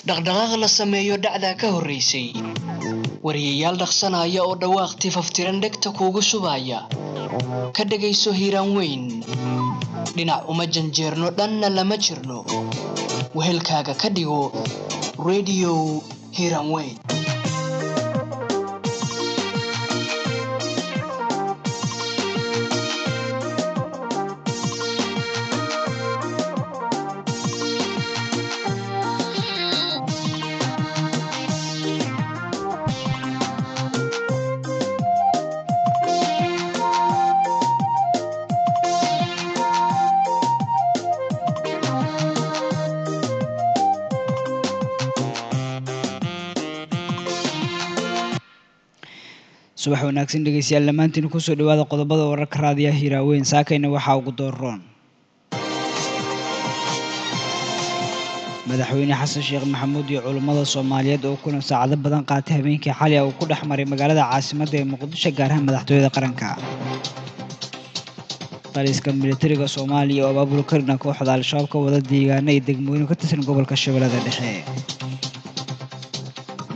dhaqdhaqaaq la sameeyo dhacda ka horeysay wariyayaal dhaqsanaya oo dhawaaq tifaftiran dhegta kuugu shubaya ka dhagayso hiiraan weyn dhinac uma janjeerno dhanna lama jirno wehelkaaga ka dhigo radio hiiraan weyn subax wanaagsan dhageystayaal dhammaantiin ku soo dhawaada qodobada wararka raadiyaha Hiiraaweyn saakayna waxa ugu dooron madaxweyne xasan sheekh maxamuud iyo culimada Soomaaliyeed oo kuna saacado badan qaatay habeenkii xalay oo ku dhaxmaray magaalada caasimadda ee Muqdisho gaar ahaan madaxtooyada qaranka taliska militariga Soomaaliya oo abaabul karna kooxda al-shabaab ka wada deegaanada iyo degmooyin ka tirsan gobolka Shabeellada Dhexe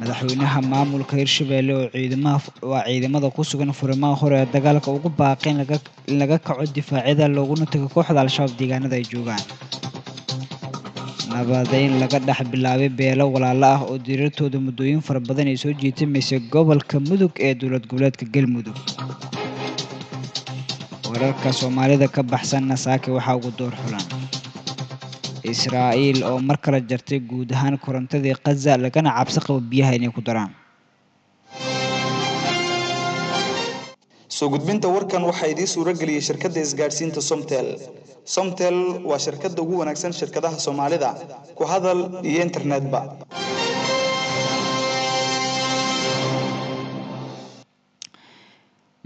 madaxweynaha maamulka Hirshabelle oo ciidamada ku sugan furimaha hore ee dagaalka ugu baaqeen laga kaco difaacyada looguna tago kooxda al-shabaab deegaanada ay joogaan nabadeyn laga dhex bilaabay beelo walaalo ah oo dirirtooda muddooyin fara badan ay soo jiitimaysay gobolka Mudug ee dowlad goboleedka Galmudug wararka Soomaalida ka baxsan saaka waxa ugu door xulan Israa'iil oo mar kale jartay guud ahaan korontadii Gaza lagana cabsi qabo biyaha inay ku daraan soo gudbinta warkan waxa idin suura galiyay shirkadda isgaarsiinta Somtel waa shirkadda ugu wanaagsan shirkadaha Soomaalida ku hadal iyo internetba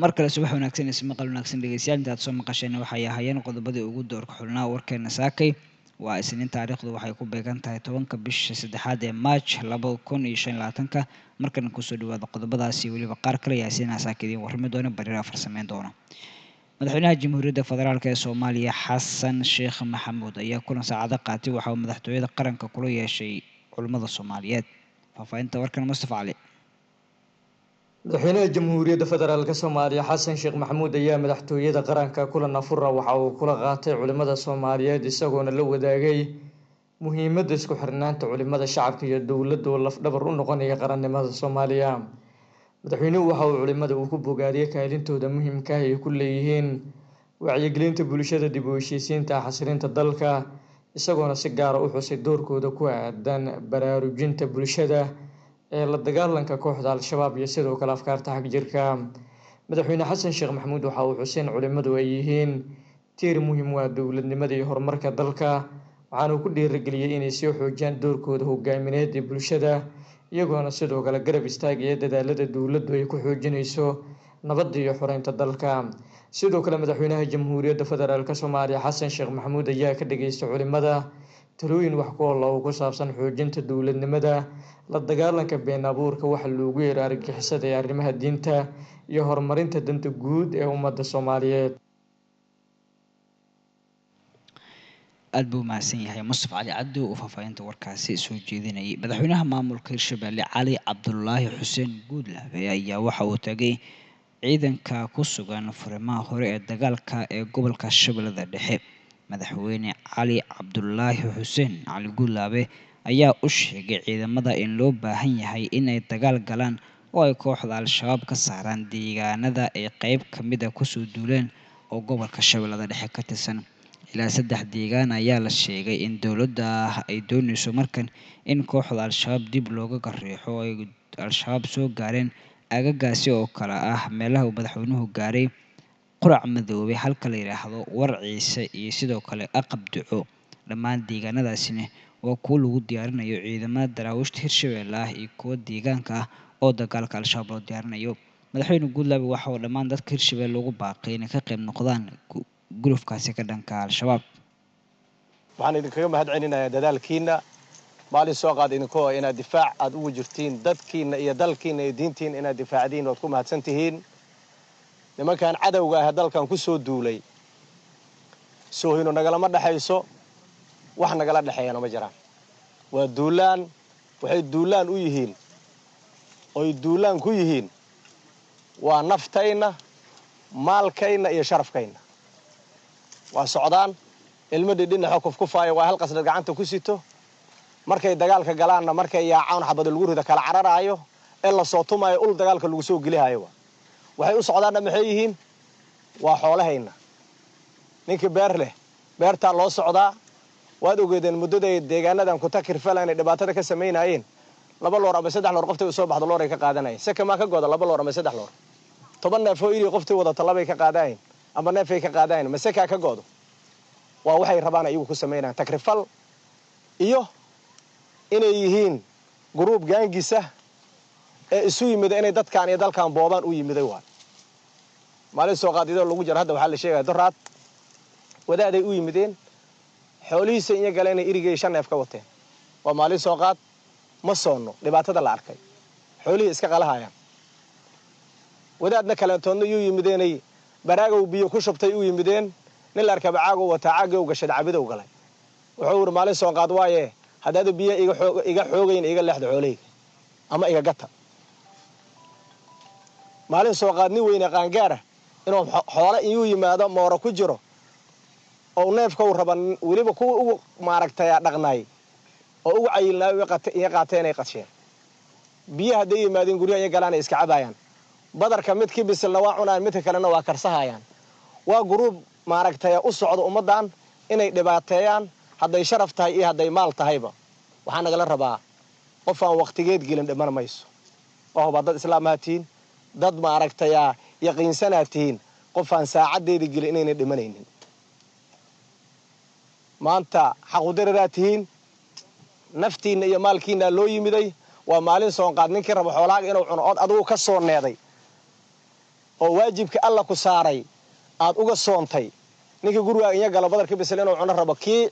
markale subax wanaagsan ismaqal wanaagsan dhageystayaal intaad soo maqasheen waxay ahaayeen qodobadii ugu doorka xulnaa warkeena saakay waa isniin taariikhdu waxay ku beegan tahay 10ka bisha 3aad ee March 2025 markan ku soo dhawaada qodobadaasi waliba qaar kale yaasiin saakidii warmi doona bariira farsameyn doona madaxweynaha jamhuuriyadda federaalka ee Soomaaliya Xasan Sheekh Maxamuud ayaa kulan saacado qaatay waxa uu madaxtooyada qaranka kula yeeshay culimada Soomaaliyeed faafaynta warkan Mustafa Ali madaxweynaha jamhuuriyadda federaalka Soomaaliya Xasan Sheekh Maxamuud ayaa madaxtooyada qaranka kulan afura waxa uu kula qaatay culimada Soomaaliyeed isagoona la wadaagay muhiimadda isku xirnaanta culimada shacabka iyo dawladda oo lafdhabar u noqonaya qarannimada Soomaaliya madaxweynuhu waxa uu culimada ku bogaadiyay kaalintooda muhiimka ah ee ku leeyihiin wacyigelinta bulshada dib u heshiisiinta xasilinta dalka isagoona si gaar ah u xusay doorkooda ku aadan baraarujinta bulshada ee la dagaalanka kooxda al-shabaab iyo sidoo kale afkaarta xag jirka madaxweyne xasan sheekh maxamuud waxa uu xuseen culimadu ay yihiin tiir muhiim u ah dowladnimada iyo horumarka dalka waxaana uu ku dhiirigeliyay inay sii xoojiyaan doorkooda hogaamineed ee bulshada iyagoona sidoo kale garab istaagaya dadaalada dowladdu ay ku xoojinayso nabadda iyo xoreynta dalka sidoo kale madaxweynaha jamhuuriyadda federaalka Soomaaliya Xasan Sheekh Maxamuud ayaa ka dhageystay culimada talooyin wax ku ool ah oo ku saabsan xoojinta dowladnimada la dagaalanka been abuurka waxa loogu yeero argagixisada ee arrimaha diinta iyo horumarinta danta guud ee ummadda Soomaaliyeed aad buu mahadsan yahay Mustafa Ali Cabdi oo faafaynta warkaasi soo jeedinayay madaxweynaha maamulka Hirshabelle Cali Cabdullaahi Xuseen Guudlaabe ayaa waxa uu tagay ciidanka ku sugan furimaha hore ee dagaalka ee gobolka Shabeellada Dhexe madaxweyne Cali Cabdullaahi Xuseen Cali Guudlaabe ayaa u sheegay ciidamada in loo baahan yahay inay dagaal galaan oo ay kooxda al-shabaab ka saaraan deegaanada ay qayb ka mid ah ku soo duuleen oo gobolka Shabeellada Dhexe ka tirsan ilaa 3 deegaan ayaa la sheegay in dawladda ay doonayso markan in kooxda al-shabaab dib looga gareexo ay al-shabaab soo gaareen agagaasi oo kala ah meelaha uu madaxweynuhu gaaray qurac madoobe halka la yiraahdo warciisa iyo sidoo kale aqab duco dhammaan deegaanadaasina waa kuwa lagu diyaarinayo ciidamada daraawiishta Hirshabelle ah iyo kuwa deegaanka ah oo dagaalka al-shabaab loo diyaarinayo madaxweyne Guudlaabe waxa uu dhammaan dadka Hirshabelle ugu baaqay inay ka qayb noqdaan gurufkaasi ka dhanka al-shabaab waxaan idinkaga mahadcelinayaa dadaalkiina maalin soo qaad idinkoo inaad difaac aad ugu jirtiin dadkiina iyo dalkiina iyo diintiina inaad difaacdiin waad ku mahadsan tihiin nimankan cadowga ah dalkan ku soo duulay soohino nagalama dhaxayso wax nagala dhaxeeyana ma jiraan waa duulaan waxay duulaan u yihiin oy duulaan ku yihiin waa naftayna maalkayna iyo sharafkayna waa socdaan ilmadii dhinaca kufkufaaya waa hal qasnad gacanta ku sito markay dagaalka galaanna markay yaacaan xabada lagu rida kala cararaayo ee la soo tumayo ul dagaalka lagu soo gelihayo waxay u socdaanna maxay yihiin waa xoolahayna ninkii beer leh beertaa loo socdaa waad ogeedeen muddaday deegaanadan ku takirfala inay dhibaatada ka samaynayeen 2 loor ama 3 loor qoftay u soo baxdo loor ay ka qaadanayeen se kama ka gooda 2 loor ama 3 loor 10 neef oo iri qoftay wada talabay ka qaadayeen ama neef ay ka qaadayeen ma se ka goodo waa waxay rabaan ayagu ku sameynayaan takrifal iyo inay yihiin group gaangisa ee isu yimid inay dadkaan iyo dalkaan boobaan u yimiday waa maalin soo qaadido lagu jir hadda waxa la sheegay daraad wadaaday u yimideen xoolihiisa iyo galeen irigay 5 neef ka wateen waa maalin soo qaad ma soono dhibaatada la arkay xoolihii iska qalahayaan wadaadna kale toonna uu yimideenay baraagow biyo ku shubtay u yimideen nin la arkay bacaago wata caagow gashad cabidow galay wuxuu ur maalin soo qaad waaye hadaad biyo iga xoogayn iga leexdo xoolihii ama iga gata maalin soo qaad nin weyn qaangaara inuu xoolo inuu yimaado mooro ku jiro oo neefka uu raban waliba ku ugu maaragtay dhaqnay oo ugu cayilnaa iyo qaateen ay qasheen biyaha haday yimaadeen guriga ay galaan iska cabayaan badarka midkii bisilna waa cunaan midka kalena waa karsahayaan waa group maaragtay u socdo ummadan inay dhibaateeyaan haday sharaf tahay iyo haday maal tahayba waxaan naga la rabaa qof aan waqtigeed gelin dhiman mayso oo dad islaamaatiin dad maaragtay yaqiinsanaatiin qof aan saacadeeda gelin inay dhimanaynin maanta xaq u dararaatihiin naftiina iyo maalkiina loo yimiday waa maalin soo qaad ninkii rabo xoolaaga inuu cuno od adigu ka soo needay oo waajibka alla ku saaray aad uga soontay ninkii guriga iyo galo badarka bisel inuu cuno rabo kii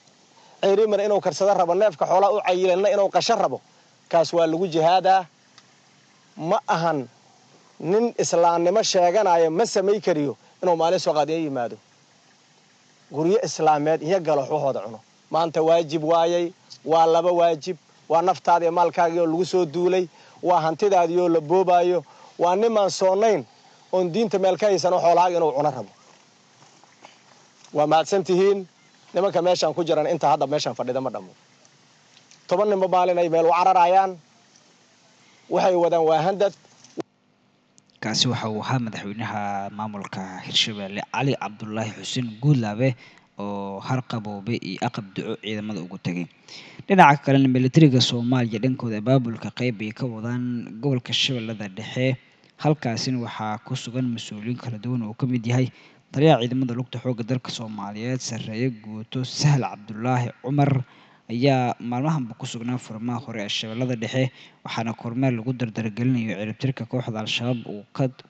ceeriman inuu karsada rabo neefka xoolaa u cayilana inuu qasho rabo kaas waa lagu jihaadaa ma ahan nin islaamnimo sheeganaya ma samay kariyo inuu maalin soo qaad yimaado guriga islaameed iyo galo waxooda cuno maanta waajib waayay waa laba waajib waa naftaada iyo maalkaaga oo lagu soo duulay waa hantidaada oo la boobayo waa niman soonayn oo diinta meel ka haysan oo xoolaaga inuu cuno rabo waa maadsantihiin nimanka meeshan ku jiran inta hadda meeshan fadhida ma dhamo 10 nin maalin ay meel u cararayaan waxay wadaan waa handad kaasi waxa uu ahaa madaxweynaha maamulka Hirshabelle Cali Cabdullaahi Xuseen Guudlaabe oo harqaboobe iyo aqab duco ciidamada ugu tagay dhinaca kale militariga Soomaaliya dhankooda baabulka qayb ay ka wadaan gobolka Shabeellada Dhexe halkaasina waxaa ku sugan mas'uuliyiin kala duwan oo ka mid yahay taliyaha ciidamada lugta xoogga dalka Soomaaliyeed sareeyo guuto Sahal Cabdullaahi Cumar ayaa maalmahanba ku sugnaa furmaha hore ee Shabeellada Dhexe waxaana kormeer lagu dardargelinayo ciribtirka kooxda Al-Shabaab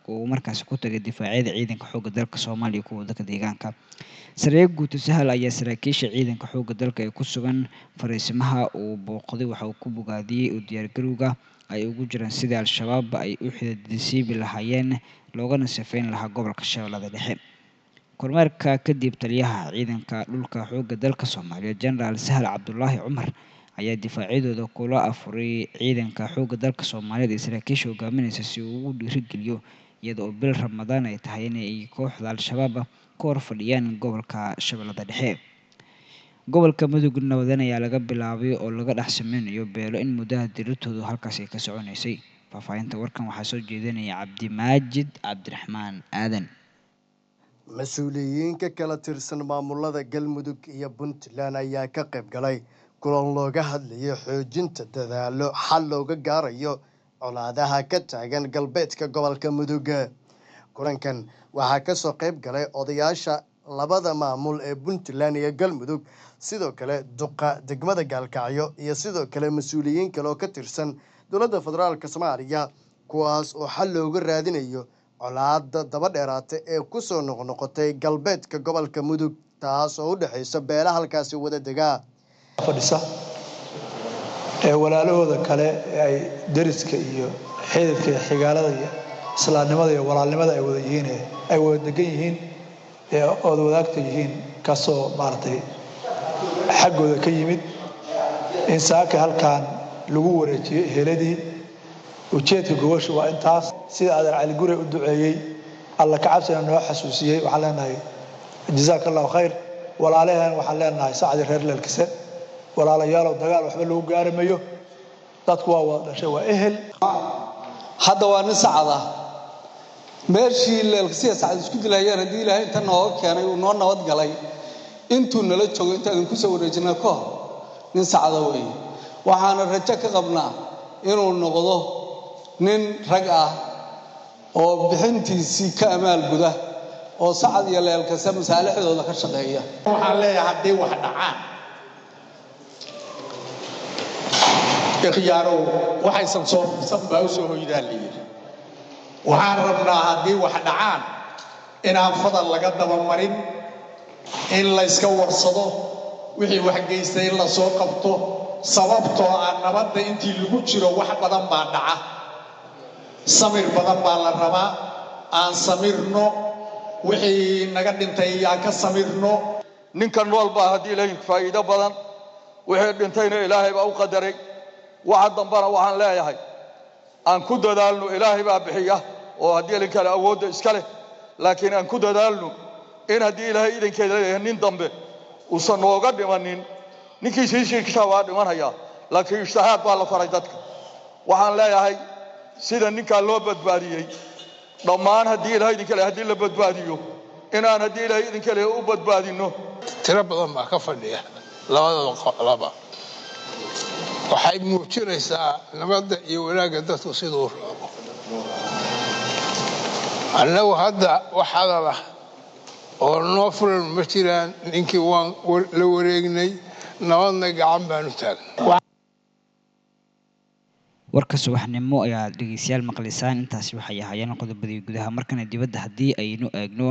uu markaas ku tagay difaacyada ciidanka xoogga dalka Soomaaliya kuwa dadka deegaanka sareeyo guuto Sahal ayaa saraakiisha ciidanka xoogga dalka ee ku sugan fariisimaha uu booqday waxa uu ku bogaadiyay u diyaargarowga ay ugu jiraan sidii Al-Shabaab ay u xididisiibi lahaayeen loogana safeyn lahaa gobolka Shabeellada Dhexe kormeerka kadib taliyaha ciidanka dhulka xoogga dalka Soomaaliya General Sahal Cabdullaahi Cumar ayaa difaacyadooda kula afuray ciidanka xoogga dalka Soomaaliyeed ee saraakiisha hogaaminaysa si uu ugu dhiirigeliyo iyadoo bil Ramadaan ay tahay inay kooxda Al-Shabaab ka hor fadhiyaan gobolka Shabeellada Dhexe gobolka Mudug nabadan ayaa laga bilaabay oo laga dhex sameynayo beelo in muddaha dirirtoodu halkaas ay ka soconaysay faafahinta warkan waxaa soo jeedinaya Cabdimaajid Cabdiraxmaan Aadan mas-uuliyiinka kala tirsan maamulada Galmudug iyo Puntland ayaa ka qayb galay kulan looga hadlayay xoojinta dadaalo xal looga gaarayo colaadaha ka taagan galbeedka gobolka Mudug kulankan waxaa ka soo qayb galay odayaasha labada maamul ee Puntland iyo Galmudug sidoo kale duqa degmada Gaalkacyo iyo sidoo kale mas-uuliyiin kale oo ka tirsan dowladda federaalka Soomaaliya kuwaas oo xal looga raadinayo colaadda daba dheeraatay ee ku soo noqnoqotay galbeedka gobolka Mudug taas oo u dhaxaysa beelaha halkaasi wada degaa fadhisa ee walaalahooda kale ay dariska iyo xididka iyo xigaalada iyo islaamnimada iyo walaalnimada ay wada yihiin ay wada degan yihiin ee wada wadaagta yihiin kasoo maartay xaggooda ka yimid insaanka halkaan lagu wareejiyo eheladii ujeedka gogosha waa intaas sida adeer cali gure u duceeyey alla ka cabsina noo xasuusiyey waxaan leenahay jazaaka allahu khayr walaalaheen waxaan leenahay sacdi reer leelkise walaalayaalow dagaal waxba lagu gaaramayo dadku waa wada dhashay waa ehel hadda waa nin sacada meeshii leelkisiya sacad isku dilayaan haddii ilaahay inta nooga keenay uu noo nabad galay intuu nala joogo intaan ku soo wareejinaa ka hor nin sacada weeye waxaana rajo ka qabnaa inuu noqdo nin rag ah oo bixintiisii ka amaal guda oo sacad iyo leelkase masaalixdooda ka shaqeeya waxaan leeyahay haddii wax dhacaan ikhiyaarow waxaysan soo fursan baa u soo hoydaan layidhi waxaan rabnaa haddii wax dhacaan inaan fadal laga dabamarin in layska warsado wixii wax geystay in la soo qabto sababtoo ah nabadda intii lagu jiro wax badan baa dhaca samir badan baa la rabaa aan samirno wixii naga dhintay aan ka samirno ninka nool baa haddii ilaahay faa'iido badan wixii dhintayna ilaahay baa u qadaray waxa dambana waxaan leeyahay aan ku dadaalno ilaahay baa bixiya oo haddii ilin kale awoodda iska leh laakiin aan ku dadaalno in haddii ilaahay idinkeeda leeyahay nin dambe uusan nooga dhimanin ninkii sii shirkishaa waa dhimanaya laakiin ijtihaad baa la faray dadka waxaan leeyahay sida ninkaa loo badbaadiyey dhammaan haddii ilaahay idinka leeyahay haddii la badbaadiyo inaan haddii ilaahay idinka leeyahay u badbaadino tiro badan baa ka fadhiya labadaba qolaba waxay muujinaysaa nabadda iyo wanaagga dadku siduu rabo annagu hadda wax hadal ah oo noo furan ma jiraan ninkii waan la wareegnay nabadna gacan baanu taagnay warka subaxnimo ayaa dhegeystayaal maqlaysaan intaasi waxay ahaayeen qodobadii gudaha markana dibadda haddii aynu eegno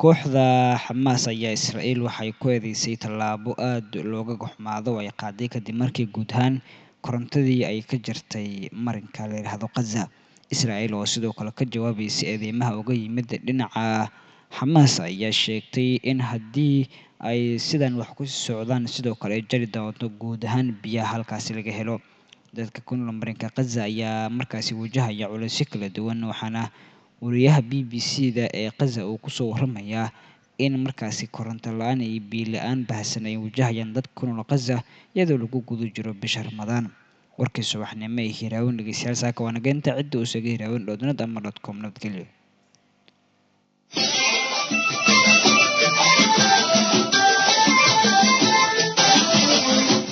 kooxda Xamaas ayaa Israa'iil waxay ku eedeysay tallaabo aad looga go'aamado ay qaaday kadib markii guud ahaan korontadii ay ka jirtay marinka la yiraahdo Gaza Israa'iil oo sidoo kale ka jawaabaysay eedeymaha uga yimid dhinaca Xamaas ayaa sheegtay in haddii ay sidan wax ku socdaan sidoo kale ay jari doonto guud ahaan biyaha halkaasi laga helo dadka ku nool marinka Gaza ayaa markaasi wajahaya culaysyo kala duwan waxaana wariyaha BBC-da ee Gaza uu ku soo waramayaa in markaasi koronto la'aan iyo biyo la'aan baahsan ay wajahayaan dadka ku nool Gaza iyadoo lagu guda jiro bisha Ramadaan warkii subaxnimo ee Hiiraawan dhegeystayaal saaka wanaaganta cidda uu soo hiiraawan.com nabadgelyo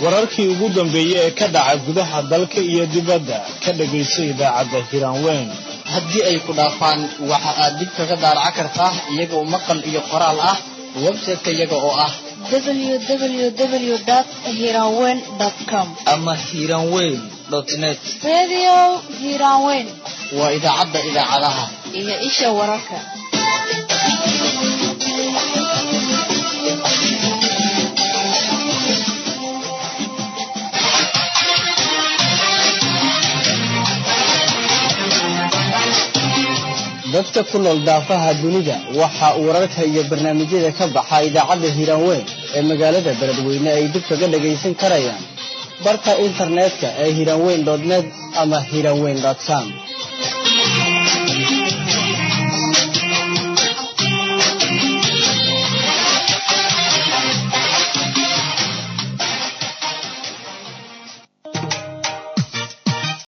wararkii ugu dambeeyay ee ka dhaca gudaha dalka iyo dibadda ka dhageyso idaacadda Hiiraawan haddii ay ku dhaafaan waxa aad dib kaga daaraca kartaa iyagoo maqal iyo qoraal ah website-ka iyaga oo ah www.hiranwen.com ama hiranwen.net Radio Hiranwen waa idaacadda idaacadaha iyo isha wararka dadka ku nool daafaha dunida waxa uu wararka iyo barnaamijyada ka baxa idaacadda Hiranwen ee magaalada Beledweyne ay dib kaga dhageysan karayaan barka internetka ee hiranwen.net ama hiranwen.com